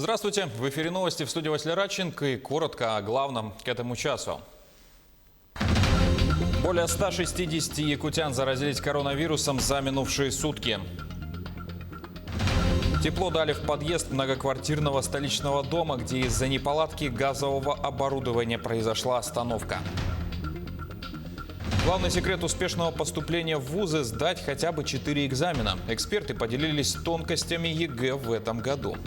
Здравствуйте! В эфире новости, в студии Василий Радченко, и коротко о главном к этому часу. Более 160 якутян заразились коронавирусом за минувшие сутки. Тепло дали в подъезд многоквартирного столичного дома, где из-за неполадки газового оборудования произошла остановка. Главный секрет успешного поступления в вузы – сдать хотя бы 4 экзамена. Эксперты поделились тонкостями ЕГЭ в этом году.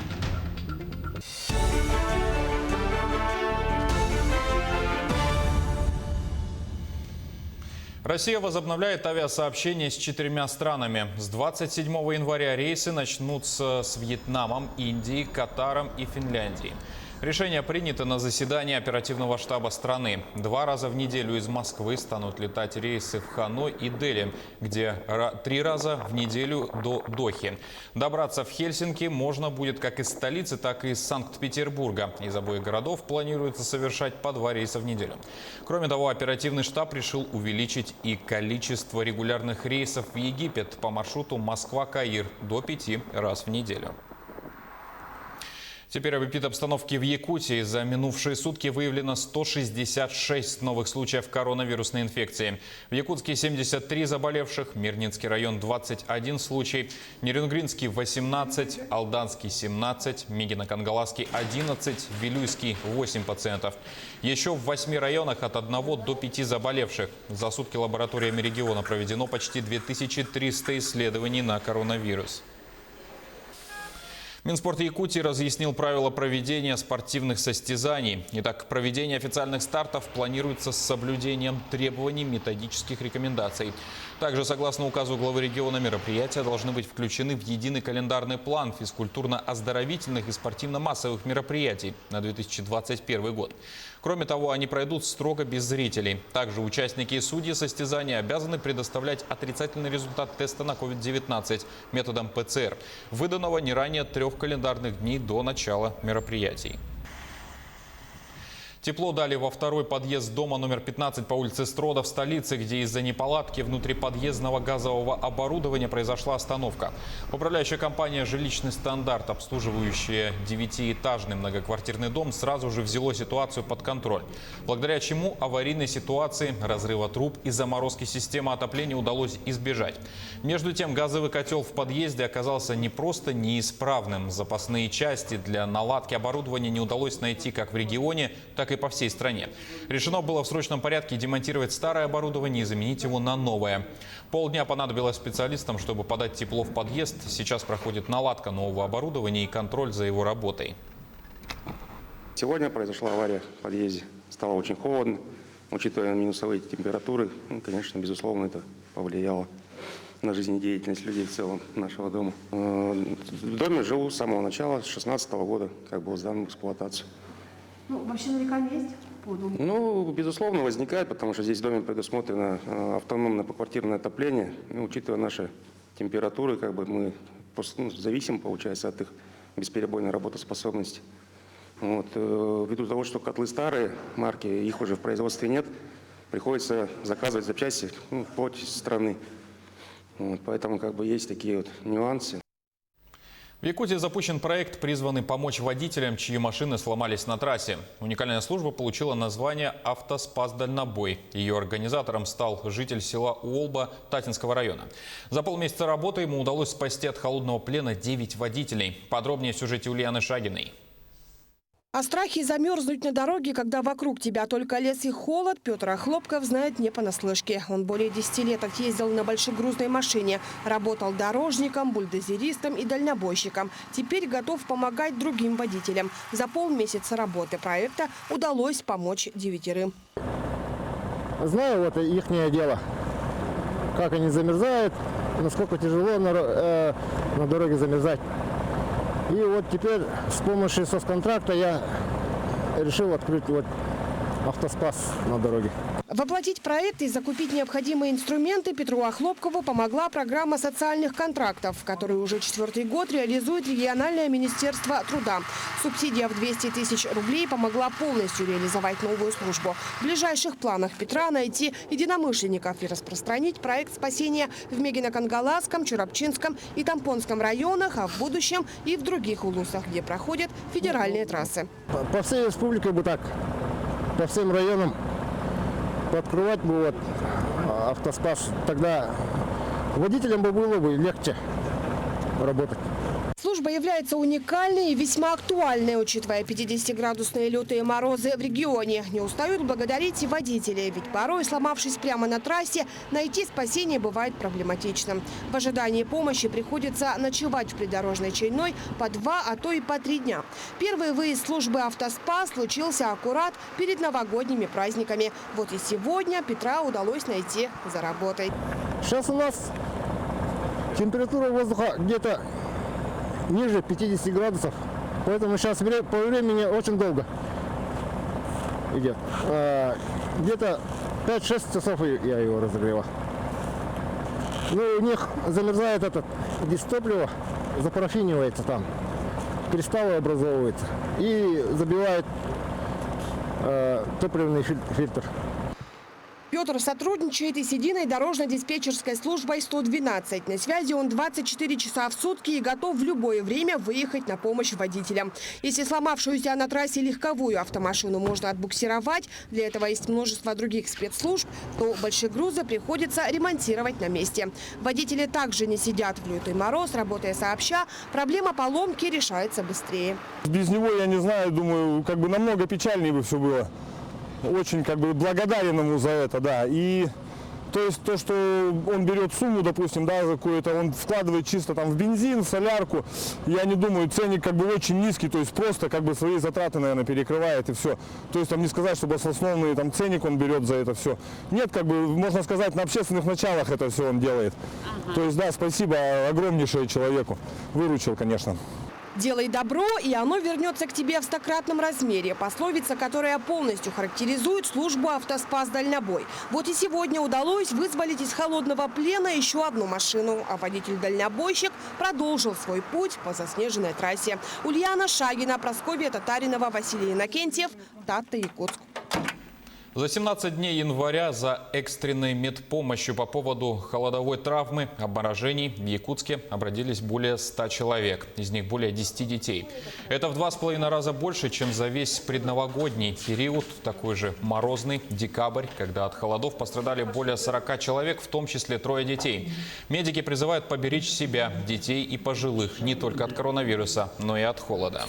Россия возобновляет авиасообщение с 4 странами. С 27 января рейсы начнутся с Вьетнамом, Индией, Катаром и Финляндией. Решение принято на заседании оперативного штаба страны. 2 раза в неделю из Москвы станут летать рейсы в Ханой и Дели, где 3 раза в неделю до Дохи. Добраться в Хельсинки можно будет как из столицы, так и из Санкт-Петербурга. Из обоих городов планируется совершать по 2 рейса в неделю. Кроме того, оперативный штаб решил увеличить и количество регулярных рейсов в Египет по маршруту Москва-Каир до 5 раз в неделю. Теперь об эпидобстановке в Якутии. За минувшие сутки выявлено 166 новых случаев коронавирусной инфекции. В Якутске 73 заболевших, Мирнинский район 21 случай, Нерюнгринский 18, Алданский 17, Мигино-Кангаласский 11, Вилюйский 8 пациентов. Еще в 8 районах от 1 до 5 заболевших. За сутки лабораториями региона проведено почти 2300 исследований на коронавирус. Минспорт Якутии разъяснил правила проведения спортивных состязаний. Итак, проведение официальных стартов планируется с соблюдением требований методических рекомендаций. Также, согласно указу главы региона, мероприятия должны быть включены в единый календарный план физкультурно-оздоровительных и спортивно-массовых мероприятий на 2021 год. Кроме того, они пройдут строго без зрителей. Также участники и судьи состязания обязаны предоставлять отрицательный результат теста на COVID-19 методом ПЦР, выданного не ранее 3 календарных дней до начала мероприятий. Тепло дали во 2-й подъезд дома номер 15 по улице Строда в столице, где из-за неполадки внутриподъездного газового оборудования произошла остановка. Управляющая компания «Жилищный стандарт», обслуживающая 9-этажный многоквартирный дом, сразу же взяла ситуацию под контроль. Благодаря чему аварийной ситуации, разрыва труб и заморозки системы отопления удалось избежать. Между тем, газовый котел в подъезде оказался не просто неисправным. Запасные части для наладки оборудования не удалось найти как в регионе, так и по всей стране. Решено было в срочном порядке демонтировать старое оборудование и заменить его на новое. Полдня понадобилось специалистам, чтобы подать тепло в подъезд. Сейчас проходит наладка нового оборудования и контроль за его работой. Сегодня произошла авария в подъезде. Стало очень холодно. Учитывая минусовые температуры, конечно, безусловно, это повлияло на жизнедеятельность людей в целом нашего дома. В доме живу с самого начала, с 2016 года, как был сдан в эксплуатацию. Вообще нарекания есть по дому? Безусловно, возникает, потому что здесь в доме предусмотрено автономное поквартирное отопление. Учитывая наши температуры, мы зависим, получается, от их бесперебойной работоспособности. Ввиду того, что котлы старые марки, их уже в производстве нет, приходится заказывать запчасти вплоть из страны. Поэтому есть такие нюансы. В Якутии запущен проект, призванный помочь водителям, чьи машины сломались на трассе. Уникальная служба получила название «Автоспас-дальнобой». Ее организатором стал житель села Уолба Татинского района. За полмесяца работы ему удалось спасти от холодного плена 9 водителей. Подробнее в сюжете Ульяны Шагиной. О страхе замерзнуть на дороге, когда вокруг тебя только лес и холод, Петр Охлопков знает не понаслышке. Он более 10 лет ездил на большегрузной машине, работал дорожником, бульдозеристом и дальнобойщиком. Теперь готов помогать другим водителям. За полмесяца работы проекта удалось помочь 9. Знаю, ихнее дело, как они замерзают, насколько тяжело на дороге замерзать. И теперь с помощью соцконтракта я решил открыть автоспас на дороге. Воплотить проект и закупить необходимые инструменты Петру Охлопкову помогла программа социальных контрактов, которую уже 4-й год реализует региональное министерство труда. Субсидия в 200 тысяч рублей помогла полностью реализовать новую службу. В ближайших планах Петра найти единомышленников и распространить проект спасения в Мегино-Кангаласском, Чурапчинском и Тампонском районах, а в будущем и в других улусах, где проходят федеральные трассы. По всей республике бы так, по всем районам подкрывать бы вот автоспас. Тогда водителям бы было бы легче работать. Служба является уникальной и весьма актуальной, учитывая 50-градусные лютые морозы в регионе. Не устают благодарить и водители, ведь порой, сломавшись прямо на трассе, найти спасение бывает проблематично. В ожидании помощи приходится ночевать в придорожной чайной по 2, а то и по 3 дня. Первый выезд службы «Автоспас» случился аккурат перед новогодними праздниками. Вот и сегодня Петра удалось найти за работой. Сейчас у нас температура воздуха где-то ниже 50 градусов, поэтому сейчас по времени очень долго идет. Где-то 5-6 часов я его разогревал. Ну, у них замерзает этот дистопливо, запарафинивается там, кристаллы образовываются и забивает топливный фильтр. Петр сотрудничает и с единой дорожно-диспетчерской службой 112. На связи он 24 часа в сутки и готов в любое время выехать на помощь водителям. Если сломавшуюся на трассе легковую автомашину можно отбуксировать, для этого есть множество других спецслужб, то большие грузы приходится ремонтировать на месте. Водители также не сидят в лютый мороз, работая сообща, проблема поломки решается быстрее. Без него, я не знаю, думаю, как бы намного печальнее бы все было. Очень как бы благодарен ему за это, да. И то есть то, что он берет сумму, допустим, да, какую-то, он вкладывает чисто там в бензин, в солярку, я не думаю, ценник как бы очень низкий, то есть просто как бы свои затраты, наверное, перекрывает и все. То есть там не сказать, чтобы основной там ценник он берет за это все. Нет, как бы можно сказать, на общественных началах это все он делает. То есть да, спасибо огромнейшее человеку, выручил, конечно. «Делай добро, и оно вернется к тебе в 100-кратном размере». Пословица, которая полностью характеризует службу «Автоспас Дальнобой». Вот и сегодня удалось вызволить из холодного плена еще одну машину. А водитель-дальнобойщик продолжил свой путь по заснеженной трассе. Ульяна Шагина, Прасковья Татаринова, Василий Иннокентьев, Тарта, Якутск. За 17 дней января за экстренной медпомощью по поводу холодовой травмы, обморожений в Якутске обратились более 100 человек. Из них более 10 детей. Это в 2,5 раза больше, чем за весь предновогодний период. Такой же морозный декабрь, когда от холодов пострадали более 40 человек, в том числе 3 детей. Медики призывают поберечь себя, детей и пожилых не только от коронавируса, но и от холода.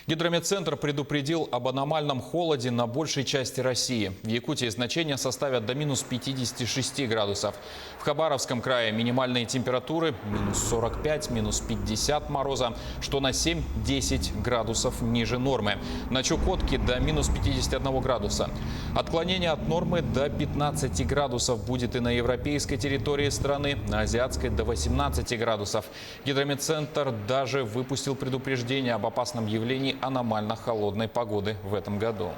Гидрометцентр предупредил об аномальном холоде на большей части России. В Якутии значения составят до минус 56 градусов. В Хабаровском крае минимальные температуры минус 45, минус 50 мороза, что на 7-10 градусов ниже нормы. На Чукотке до минус 51 градуса. Отклонение от нормы до 15 градусов будет и на европейской территории страны, на азиатской до 18 градусов. Гидрометцентр даже выпустил предупреждение об опасном явлении аномально холодной погоды в этом году.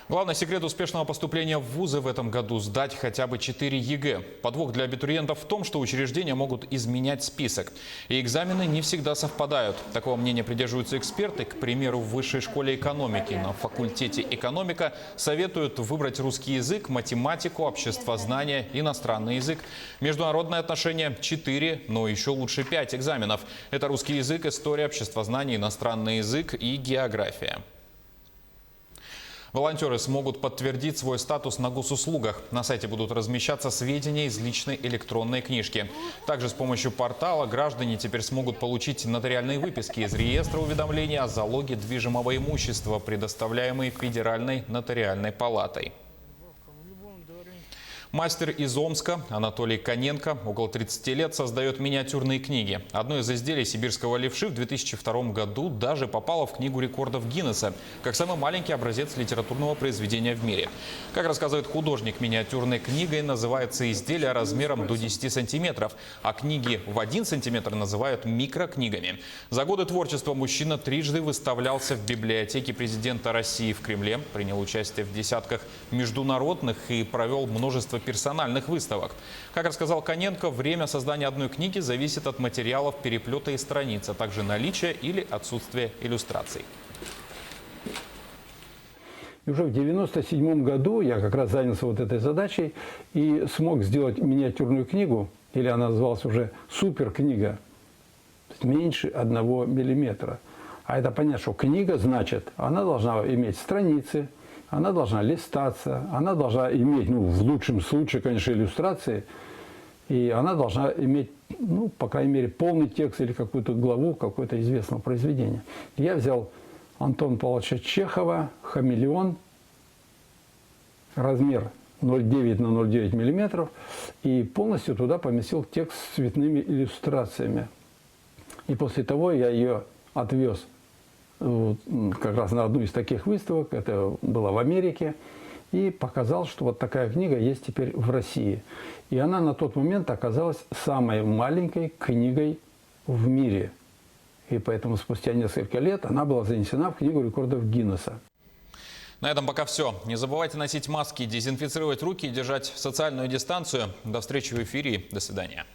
Главный секрет успешного поступления в вузы в этом году – сдать хотя бы 4 ЕГЭ. Подвох для абитуриентов в том, что учреждения могут изменять список. И экзамены не всегда совпадают. Такого мнения придерживаются эксперты. К примеру, в Высшей школе экономики на факультете экономика советуют выбрать русский язык, математику, обществознание, иностранный язык. Международные отношения – 4, но еще лучше 5 экзаменов. Это русский язык, история, обществознание, иностранный язык и география. Волонтеры смогут подтвердить свой статус на госуслугах. На сайте будут размещаться сведения из личной электронной книжки. Также с помощью портала граждане теперь смогут получить нотариальные выписки из реестра уведомлений о залоге движимого имущества, предоставляемые Федеральной нотариальной палатой. Мастер из Омска Анатолий Коненко около 30 лет создает миниатюрные книги. Одно из изделий сибирского левши в 2002 году даже попало в книгу рекордов Гиннесса как самый маленький образец литературного произведения в мире. Как рассказывает художник, миниатюрной книгой называется изделие размером до 10 сантиметров, а книги в 1 сантиметр называют микрокнигами. За годы творчества мужчина трижды выставлялся в библиотеке президента России в Кремле, принял участие в десятках международных и провел множество персональных выставок. Как рассказал Коненко, время создания одной книги зависит от материалов переплета и страниц, а также наличия или отсутствия иллюстраций. И уже в 1997 году я как раз занялся вот этой задачей и смог сделать миниатюрную книгу, или она называлась уже суперкнига, меньше 1 миллиметра. А это понятно, что книга, значит, она должна иметь страницы, она должна листаться, она должна иметь, в лучшем случае, конечно, иллюстрации, и она должна иметь, по крайней мере, полный текст или какую-то главу какого-то известного произведения. Я взял Антона Павловича Чехова «Хамелеон», размер 0,9 на 0,9 миллиметров, и полностью туда поместил текст с цветными иллюстрациями. И после того я ее отвез как раз на одну из таких выставок, это было в Америке, и показал, что вот такая книга есть теперь в России. И она на тот момент оказалась самой маленькой книгой в мире. И поэтому спустя несколько лет она была занесена в книгу рекордов Гиннесса. На этом пока все. Не забывайте носить маски, дезинфицировать руки и держать социальную дистанцию. До встречи в эфире. До свидания.